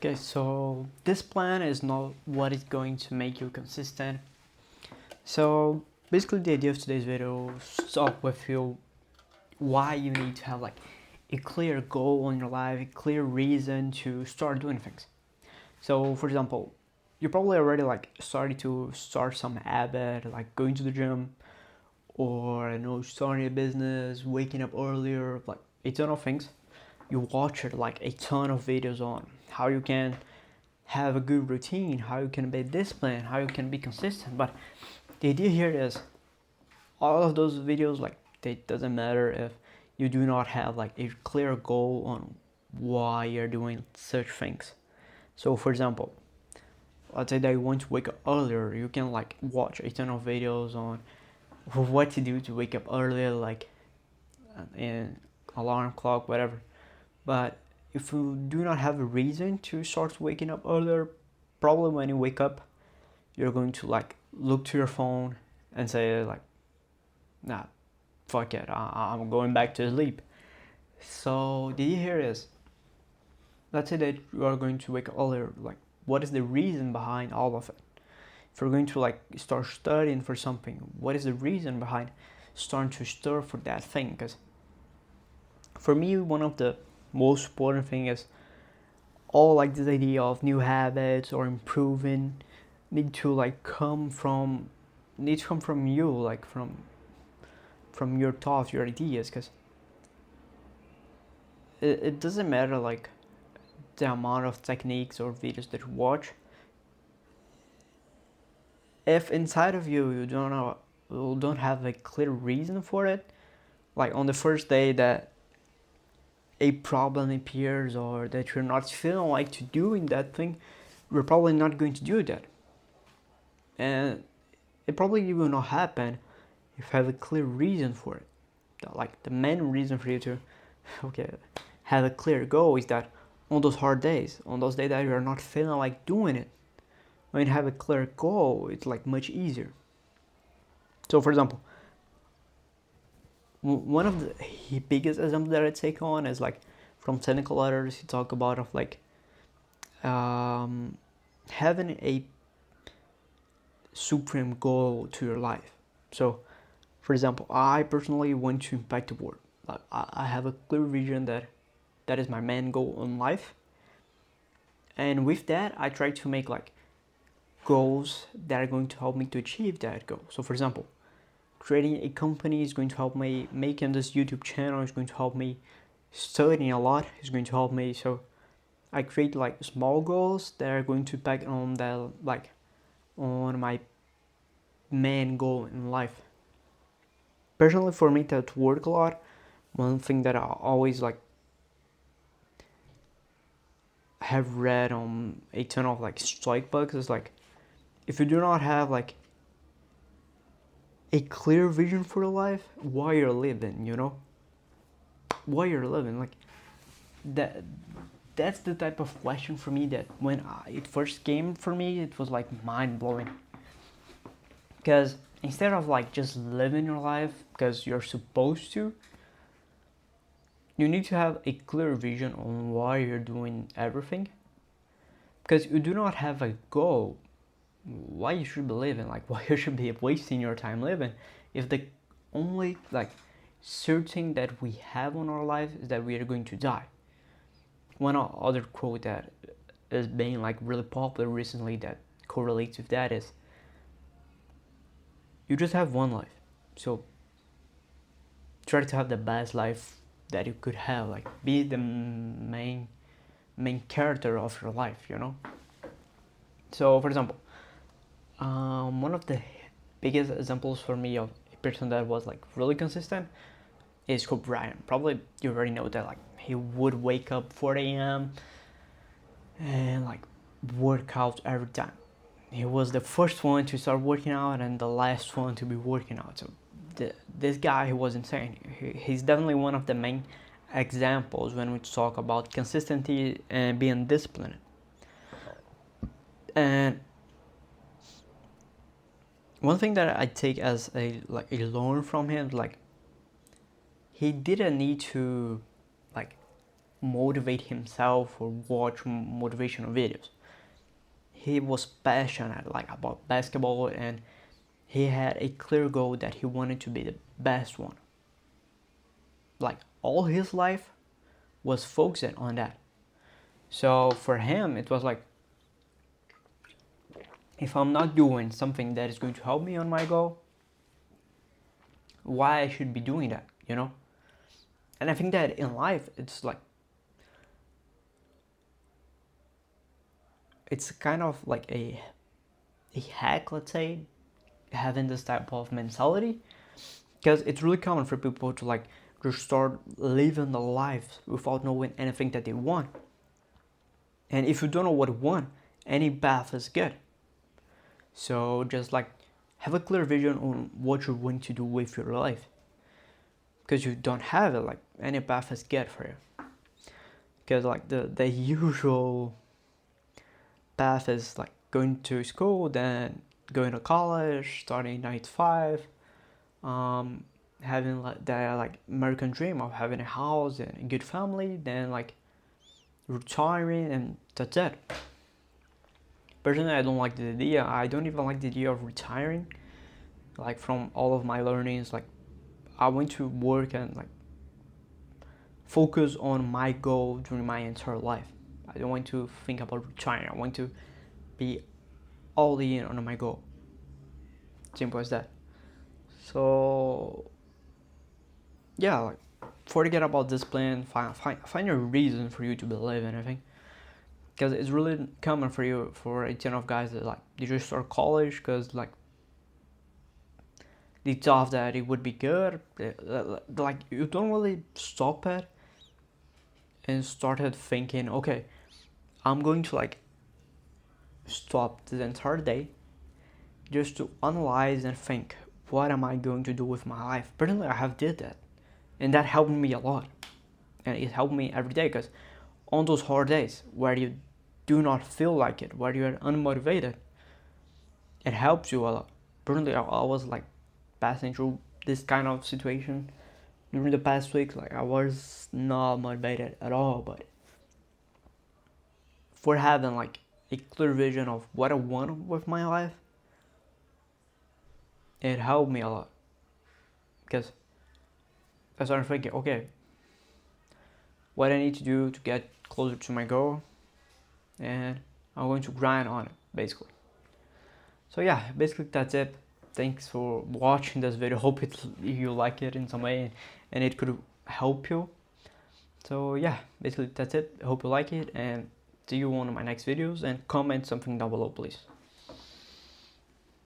Okay, so this plan is not what is going to make you consistent. So basically the idea of today's video is to talk with you why you need to have like a clear goal in your life, a clear reason to start doing things. So for example, you're probably already like starting to start some habit like going to the gym or starting a business, waking up earlier, like a ton of things. You watch it like a ton of videos on how you can have a good routine, how you can be disciplined, how you can be consistent. But the idea here is all of those videos, like it doesn't matter if you do not have like a clear goal on why you're doing such things. So for example, let's say that you want to wake up earlier, you can like watch a ton of videos on what to do to wake up earlier, like in alarm clock, whatever. But if you do not have a reason to start waking up earlier, probably when you wake up, you're going to like look to your phone and say like, nah, fuck it, I'm going back to sleep. So the idea here is, let's say that you are going to wake up earlier, like what is the reason behind all of it? If you're going to like start studying for something, what is the reason behind starting to stir for that thing? Because for me, one of the most important thing is all like this idea of new habits or improving need to like come from you, like from your thoughts, your ideas, because it doesn't matter like the amount of techniques or videos that you watch. If inside of you you don't have a clear reason for it, like on the first day that a problem appears or that you're not feeling like to doing that thing, you're probably not going to do that. And it probably will not happen if you have a clear reason for it. Like the main reason for you to okay have a clear goal is that on those hard days, on those days that you're not feeling like doing it, when you have a clear goal, it's like much easier. So for example, one of the biggest examples that I take on is like from technical letters. You talk about of like having a supreme goal to your life. So for example, I personally want to impact the world. Like I have a clear vision that is my main goal in life, and with that I try to make like goals that are going to help me to achieve that goal. So for example, creating a company is going to help me, making this YouTube channel is going to help me, studying a lot is going to help me. So I create like small goals that are going to impact on that, like on my main goal in life. Personally, for me that work a lot, one thing that I always like have read on a ton of like strike books is like, if you do not have like a clear vision for your life, why you're living, why you're living, like that's the type of question for me that when it first came for me, it was like mind-blowing. Because instead of like just living your life because you're supposed to, you need to have a clear vision on why you're doing everything. Because you do not have a goal, why you should be living, like why you should be wasting your time living, if the only like certain that we have on our life is that we are going to die. One other quote that is being like really popular recently that correlates with that is, you just have one life, so try to have the best life that you could have, like be the main character of your life. So for example, one of the biggest examples for me of a person that was like really consistent is Kobe Bryant. Probably you already know that, like he would wake up 4 a.m. and like work out every time. He was the first one to start working out and the last one to be working out. So this guy, he was insane. He's definitely one of the main examples when we talk about consistency and being disciplined. And one thing that I take as a learn from him, like he didn't need to like motivate himself or watch motivational videos. He was passionate like about basketball, and he had a clear goal that he wanted to be the best one. Like all his life was focused on that. So for him, it was like, if I'm not doing something that is going to help me on my goal, why I should be doing that, you know? And I think that in life, it's like, it's kind of like a hack, let's say, having this type of mentality, because it's really common for people to like just start living the life without knowing anything that they want. And if you don't know what you want, any path is good. So just like have a clear vision on what you're going to do with your life. Because you don't have it, like any path is good for you. Because like the usual path is like going to school, then going to college, starting 9 to 5, having like that like American dream of having a house and a good family, then like retiring, and that's it. Personally, I don't like the idea. I don't even like the idea of retiring. Like from all of my learnings, like I went to work and like focus on my goal during my entire life. I don't want to think about retiring. I want to be all in on my goal. Simple as that. So yeah, like forget about this plan. Find a reason for you to believe in anything. Because it's really common for a ton of guys that like they just start college because like they thought that it would be good. Like you don't really stop it and started thinking, okay, I'm going to like stop the entire day just to analyze and think, what am I going to do with my life? Personally, I have did that, and that helped me a lot, and it helped me every day. Because on those hard days where you do not feel like it, where you're unmotivated, it helps you a lot. Personally, I was like passing through this kind of situation during the past week. Like I was not motivated at all, but for having like a clear vision of what I want with my life, it helped me a lot. Because I started thinking, okay, what I need to do to get closer to my goal, and I'm going to grind on it, basically. So yeah, basically that's it. Thanks for watching this video. Hope you like it in some way, and it could help you. So yeah, basically that's it. I hope you like it, and see you on my next videos, and comment something down below, please.